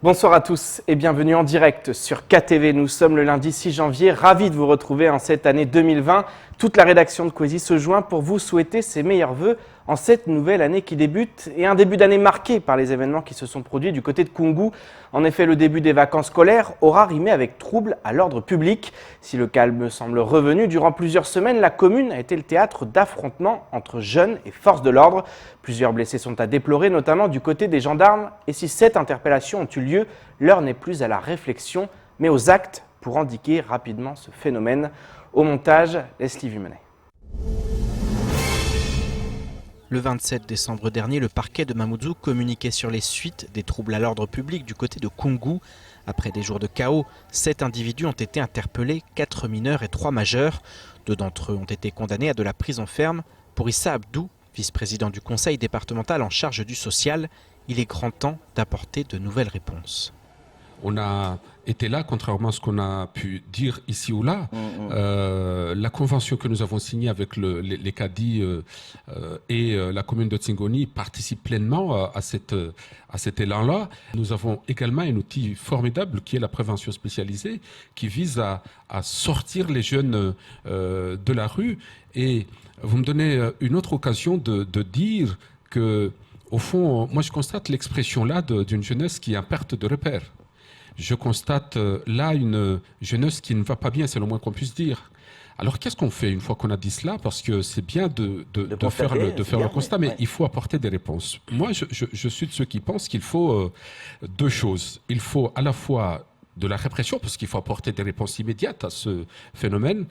Bonsoir à tous et bienvenue en direct sur KTV. Nous sommes le lundi 6 janvier, ravis de vous retrouver en cette année 2020. Toute la rédaction de Kwesi se joint pour vous souhaiter ses meilleurs vœux en cette nouvelle année qui débute et un début d'année marqué par les événements qui se sont produits du côté de Koungou. En effet, le début des vacances scolaires aura rimé avec trouble à l'ordre public. Si le calme semble revenu, durant plusieurs semaines, la commune a été le théâtre d'affrontements entre jeunes et forces de l'ordre. Plusieurs blessés sont à déplorer, notamment du côté des gendarmes. Et si 7 interpellations ont eu lieu, l'heure n'est plus à la réflexion, mais aux actes pour endiguer rapidement ce phénomène. Au montage, Leslie Vumenet. Le 27 décembre dernier, le parquet de Mamoudzou communiquait sur les suites des troubles à l'ordre public du côté de Koungou. Après des jours de chaos, 7 individus ont été interpellés, 4 mineurs et 3 majeurs. 2 d'entre eux ont été condamnés à de la prison ferme. Pour Issa Abdou, vice-président du conseil départemental en charge du social, il est grand temps d'apporter de nouvelles réponses. On a été là, contrairement à ce qu'on a pu dire ici ou là. La convention que nous avons signée avec les cadis et la commune de Tsingoni participe pleinement à cet élan-là. Nous avons également un outil formidable qui est la prévention spécialisée, qui vise à sortir les jeunes de la rue. Et vous me donnez une autre occasion de dire que, au fond, moi je constate l'expression là d'une jeunesse qui est en perte de repère. Je constate là une jeunesse qui ne va pas bien, c'est le moins qu'on puisse dire. Alors qu'est-ce qu'on fait une fois qu'on a dit cela? Parce que c'est bien de faire le constat, mais il faut apporter des réponses. Moi, je suis de ceux qui pensent qu'il faut 2 choses. Il faut à la fois de la répression, parce qu'il faut apporter des réponses immédiates à ce phénomène,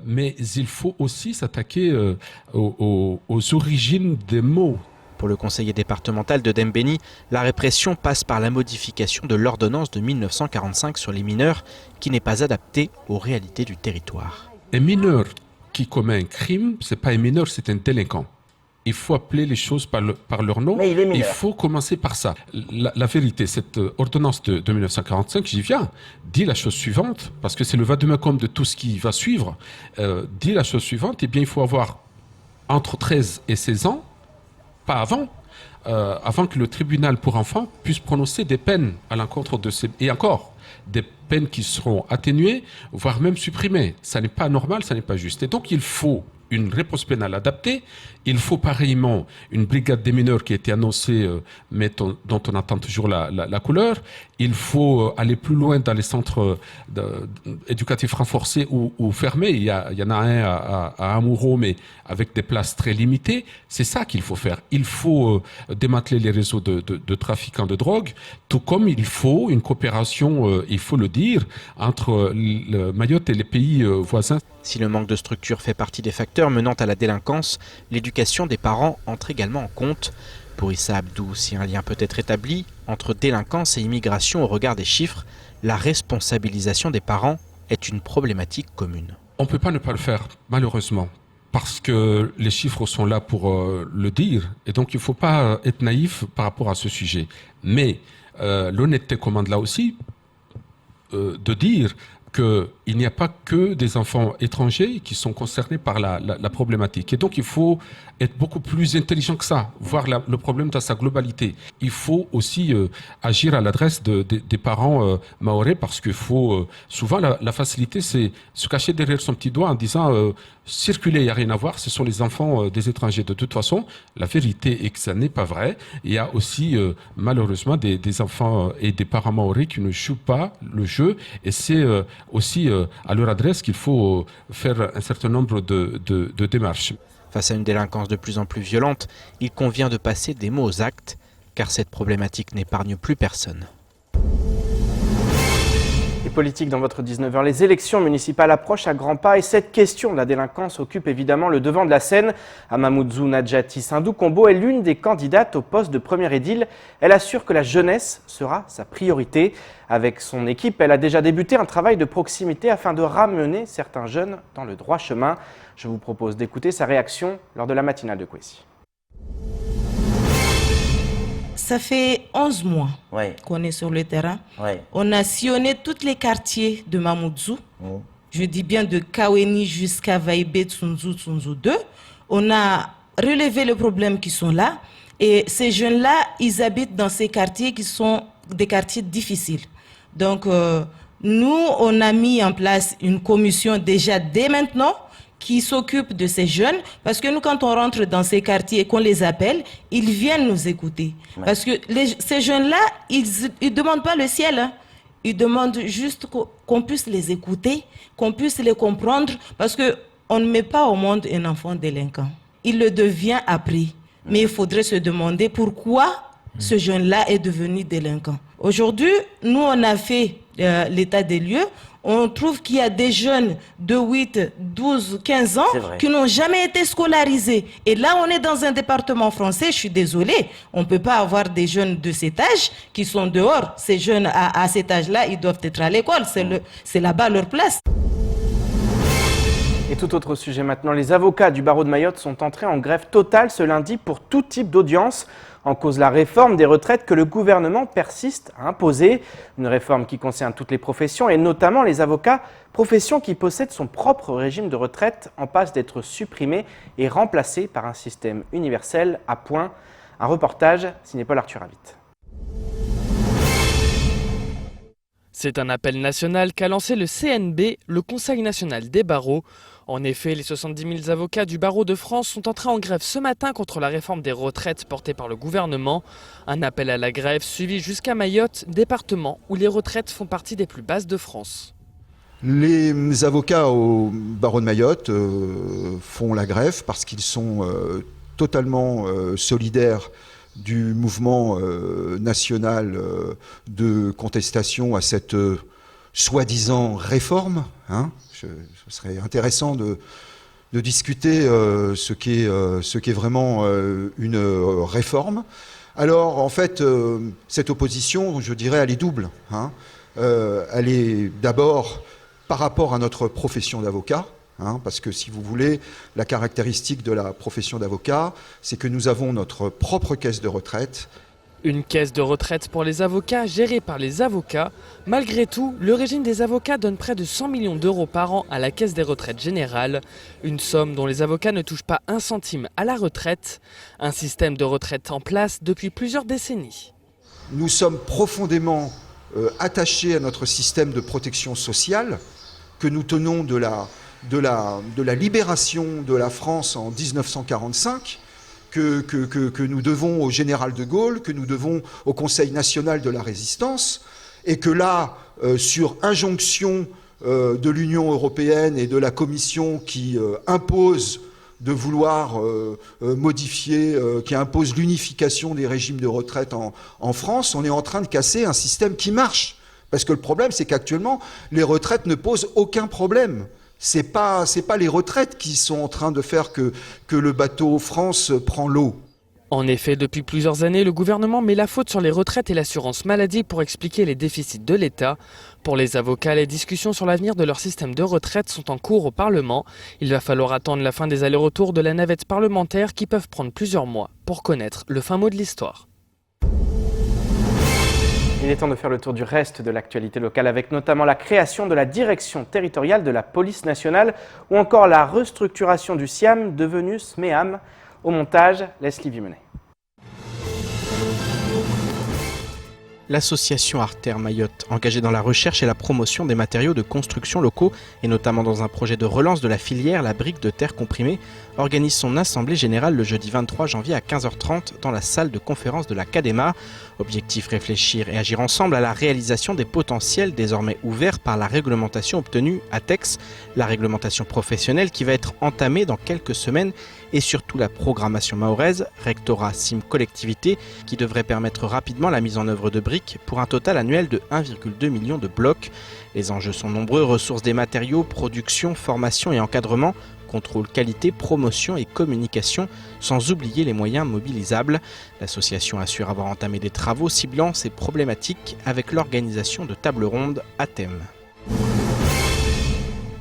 mais il faut aussi s'attaquer aux origines des maux. Pour le conseiller départemental de Dembéni, la répression passe par la modification de l'ordonnance de 1945 sur les mineurs qui n'est pas adaptée aux réalités du territoire. Un mineur qui commet un crime, ce n'est pas un mineur, c'est un délinquant. Il faut appeler les choses par leur nom. Mais il faut commencer par ça. La vérité, cette ordonnance de 1945, j'y viens, dit la chose suivante, parce que c'est le vade-mecum de tout ce qui va suivre, dit la chose suivante, eh bien il faut avoir entre 13 et 16 ans, pas avant que le tribunal pour enfants puisse prononcer des peines à l'encontre de ces... Et encore, des peines qui seront atténuées, voire même supprimées. Ça n'est pas normal, ça n'est pas juste. Et donc il faut une réponse pénale adaptée. Il faut pareillement une brigade des mineurs qui a été annoncée, mais dont on attend toujours la couleur. Il faut aller plus loin dans les centres éducatifs renforcés ou fermés. Il y en a un à Amouro, mais avec des places très limitées. C'est ça qu'il faut faire. Il faut démanteler les réseaux de trafiquants de drogue, tout comme il faut une coopération, il faut le dire, entre Mayotte et les pays voisins. Si le manque de structure fait partie des facteurs menant à la délinquance, l'éducation des parents entre également en compte. Pour Issa Abdou, si un lien peut être établi entre délinquance et immigration au regard des chiffres, la responsabilisation des parents est une problématique commune. On ne peut pas ne pas le faire, malheureusement, parce que les chiffres sont là pour le dire, et donc il ne faut pas être naïf par rapport à ce sujet. Mais l'honnêteté commande là aussi de dire qu'il n'y a pas que des enfants étrangers qui sont concernés par la problématique. Et donc, il faut être beaucoup plus intelligent que ça, voir le problème dans sa globalité. Il faut aussi agir à l'adresse des parents mahorais, parce que souvent, la facilité, c'est se cacher derrière son petit doigt en disant circuler, il n'y a rien à voir, ce sont les enfants des étrangers. De toute façon, la vérité est que ça n'est pas vrai. Il y a aussi, malheureusement, des enfants et des parents mahorais qui ne jouent pas le jeu, et c'est aussi à leur adresse qu'il faut faire un certain nombre de démarches. Face à une délinquance de plus en plus violente, il convient de passer des mots aux actes, car cette problématique n'épargne plus personne. Et politique dans votre 19h, les élections municipales approchent à grands pas et cette question de la délinquance occupe évidemment le devant de la scène. À Mamoudzou, Nadjati Sindou Kombo est l'une des candidates au poste de première édile. Elle assure que la jeunesse sera sa priorité. Avec son équipe, elle a déjà débuté un travail de proximité afin de ramener certains jeunes dans le droit chemin. Je vous propose d'écouter sa réaction lors de la matinale de Kwesi. Ça fait 11 mois qu'on est sur le terrain. On a sillonné tous les quartiers de Mamoudzou. Je dis bien de Kaweni jusqu'à Vaïbe, Tsunzu, Tsunzu 2. On a relevé les problèmes qui sont là. Et ces jeunes-là, ils habitent dans ces quartiers qui sont des quartiers difficiles. Donc, nous, on a mis en place une commission déjà dès maintenant qui s'occupe de ces jeunes, parce que nous, quand on rentre dans ces quartiers et qu'on les appelle, ils viennent nous écouter. Ouais. Parce que ces jeunes-là, ils ne demandent pas le ciel, hein. Ils demandent juste qu'on puisse les écouter, qu'on puisse les comprendre, parce qu'on ne met pas au monde un enfant délinquant. Il le devient après. Mais il faudrait se demander pourquoi ce jeune-là est devenu délinquant. Aujourd'hui, nous, on a fait l'état des lieux. On trouve qu'il y a des jeunes de 8, 12, 15 ans qui n'ont jamais été scolarisés. Et là, on est dans un département français, je suis désolée, on ne peut pas avoir des jeunes de cet âge qui sont dehors. Ces jeunes, à cet âge-là, ils doivent être à l'école. C'est là-bas leur place. Et tout autre sujet maintenant, les avocats du barreau de Mayotte sont entrés en grève totale ce lundi pour tout type d'audience. En cause la réforme des retraites que le gouvernement persiste à imposer. Une réforme qui concerne toutes les professions et notamment les avocats, profession qui possède son propre régime de retraite en passe d'être supprimée et remplacée par un système universel à points. Un reportage signé Paul Arthur Avit. C'est un appel national qu'a lancé le CNB, le Conseil national des barreaux. En effet, les 70 000 avocats du barreau de France sont entrés en grève ce matin contre la réforme des retraites portée par le gouvernement. Un appel à la grève suivi jusqu'à Mayotte, département où les retraites font partie des plus basses de France. Les avocats au barreau de Mayotte font la grève parce qu'ils sont totalement solidaires du mouvement national de contestation à cette soi-disant réforme. Ce serait intéressant de discuter ce qu'est vraiment une réforme. Alors, en fait, cette opposition, je dirais, elle est double. Elle est d'abord par rapport à notre profession d'avocat, parce que, si vous voulez, la caractéristique de la profession d'avocat, c'est que nous avons notre propre caisse de retraite. Une caisse de retraite pour les avocats gérée par les avocats. Malgré tout, le régime des avocats donne près de 100 millions d'euros par an à la caisse des retraites générales. Une somme dont les avocats ne touchent pas un centime à la retraite. Un système de retraite en place depuis plusieurs décennies. Nous sommes profondément attachés à notre système de protection sociale que nous tenons de la libération de la France en 1945. Que nous devons au général de Gaulle, que nous devons au Conseil national de la résistance, et que là, sur injonction de l'Union européenne et de la Commission qui impose de vouloir modifier, qui impose l'unification des régimes de retraite en France, on est en train de casser un système qui marche. Parce que le problème, c'est qu'actuellement, les retraites ne posent aucun problème. C'est pas les retraites qui sont en train de faire que le bateau France prend l'eau. En effet, depuis plusieurs années, le gouvernement met la faute sur les retraites et l'assurance maladie pour expliquer les déficits de l'État. Pour les avocats, les discussions sur l'avenir de leur système de retraite sont en cours au Parlement. Il va falloir attendre la fin des allers-retours de la navette parlementaire qui peuvent prendre plusieurs mois pour connaître le fin mot de l'histoire. Il est temps de faire le tour du reste de l'actualité locale avec notamment la création de la direction territoriale de la police nationale ou encore la restructuration du SIAM devenu SMEAM. Au montage, Leslie Vimenet. L'association Arter Mayotte, engagée dans la recherche et la promotion des matériaux de construction locaux et notamment dans un projet de relance de la filière, la brique de terre comprimée, organise son assemblée générale le jeudi 23 janvier à 15h30 dans la salle de conférence de la CADEMA. Objectif, réfléchir et agir ensemble à la réalisation des potentiels désormais ouverts par la réglementation obtenue à TEX, la réglementation professionnelle qui va être entamée dans quelques semaines et surtout la programmation mahoraise, rectorat, CIM, collectivité, qui devrait permettre rapidement la mise en œuvre de briques pour un total annuel de 1,2 million de blocs. Les enjeux sont nombreux, ressources des matériaux, production, formation et encadrement, contrôle qualité, promotion et communication, sans oublier les moyens mobilisables. L'association assure avoir entamé des travaux ciblant ces problématiques avec l'organisation de tables rondes à thème.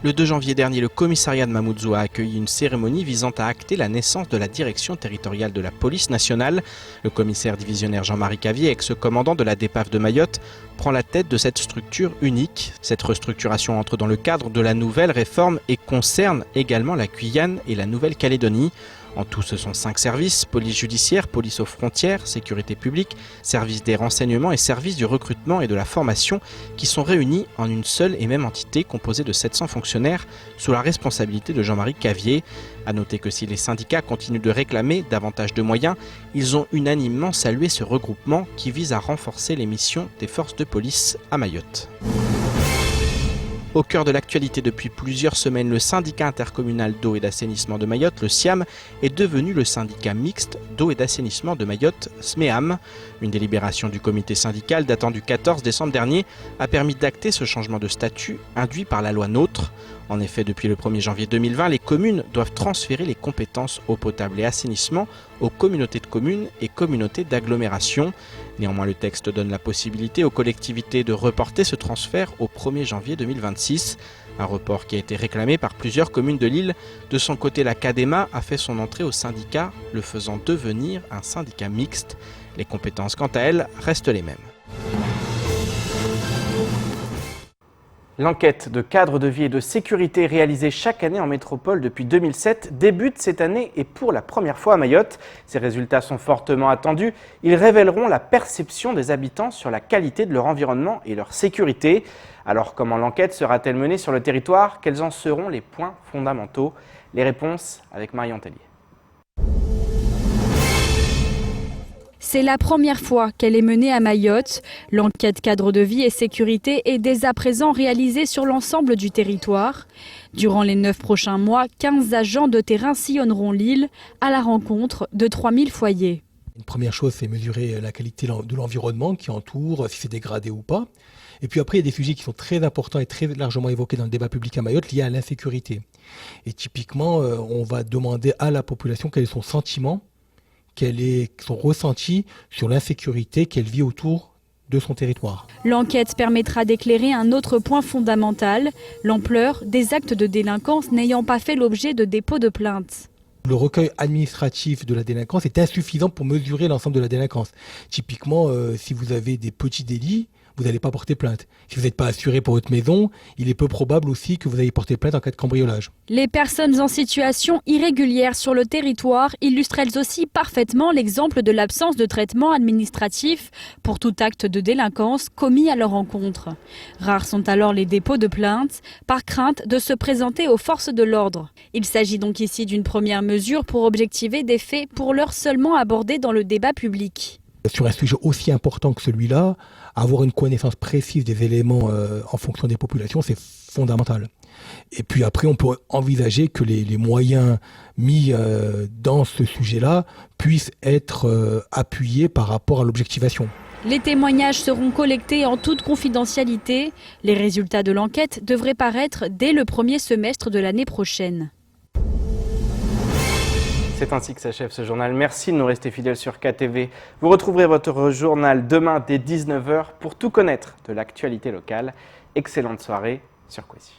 Le 2 janvier dernier, le commissariat de Mamoudzou a accueilli une cérémonie visant à acter la naissance de la direction territoriale de la police nationale. Le commissaire divisionnaire Jean-Marie Cavier, ex-commandant de la DEPAF de Mayotte, prend la tête de cette structure unique. Cette restructuration entre dans le cadre de la nouvelle réforme et concerne également la Guyane et la Nouvelle-Calédonie. En tout, ce sont 5 services, police judiciaire, police aux frontières, sécurité publique, service des renseignements et service du recrutement et de la formation qui sont réunis en une seule et même entité composée de 700 fonctionnaires sous la responsabilité de Jean-Marie Cavier. A noter que si les syndicats continuent de réclamer davantage de moyens, ils ont unanimement salué ce regroupement qui vise à renforcer les missions des forces de police à Mayotte. Au cœur de l'actualité depuis plusieurs semaines, le syndicat intercommunal d'eau et d'assainissement de Mayotte, le SIAM, est devenu le syndicat mixte d'eau et d'assainissement de Mayotte, SMEAM. Une délibération du comité syndical datant du 14 décembre dernier a permis d'acter ce changement de statut induit par la loi NOTRe. En effet, depuis le 1er janvier 2020, les communes doivent transférer les compétences eau potable et assainissement aux communautés de communes et communautés d'agglomération. Néanmoins, le texte donne la possibilité aux collectivités de reporter ce transfert au 1er janvier 2026. Un report qui a été réclamé par plusieurs communes de l'île. De son côté, la CADEMA a fait son entrée au syndicat, le faisant devenir un syndicat mixte. Les compétences, quant à elles, restent les mêmes. L'enquête de cadre de vie et de sécurité réalisée chaque année en métropole depuis 2007 débute cette année et pour la première fois à Mayotte. Ces résultats sont fortement attendus. Ils révéleront la perception des habitants sur la qualité de leur environnement et leur sécurité. Alors comment l'enquête sera-t-elle menée sur le territoire? Quels en seront les points fondamentaux? Les réponses avec Marion Tellier. C'est la première fois qu'elle est menée à Mayotte. L'enquête cadre de vie et sécurité est dès à présent réalisée sur l'ensemble du territoire. Durant les 9 prochains mois, 15 agents de terrain sillonneront l'île à la rencontre de 3000 foyers. Une première chose, c'est mesurer la qualité de l'environnement qui entoure, si c'est dégradé ou pas. Et puis après, il y a des sujets qui sont très importants et très largement évoqués dans le débat public à Mayotte liés à l'insécurité. Et typiquement, on va demander à la population quel est son sentiment, quel est son ressenti sur l'insécurité qu'elle vit autour de son territoire. L'enquête permettra d'éclairer un autre point fondamental, l'ampleur des actes de délinquance n'ayant pas fait l'objet de dépôt de plainte. Le recueil administratif de la délinquance est insuffisant pour mesurer l'ensemble de la délinquance. Typiquement, si vous avez des petits délits, vous n'allez pas porter plainte. Si vous n'êtes pas assuré pour votre maison, il est peu probable aussi que vous ayez porté plainte en cas de cambriolage. Les personnes en situation irrégulière sur le territoire illustrent elles aussi parfaitement l'exemple de l'absence de traitement administratif pour tout acte de délinquance commis à leur encontre. Rares sont alors les dépôts de plainte par crainte de se présenter aux forces de l'ordre. Il s'agit donc ici d'une première mesure pour objectiver des faits pour l'heure seulement abordés dans le débat public. Sur un sujet aussi important que celui-là, avoir une connaissance précise des éléments en fonction des populations, c'est fondamental. Et puis après, on peut envisager que les moyens mis dans ce sujet-là puissent être appuyés par rapport à l'objectivation. Les témoignages seront collectés en toute confidentialité. Les résultats de l'enquête devraient paraître dès le premier semestre de l'année prochaine. C'est ainsi que s'achève ce journal. Merci de nous rester fidèles sur KTV. Vous retrouverez votre journal demain dès 19h pour tout connaître de l'actualité locale. Excellente soirée sur Kwesi.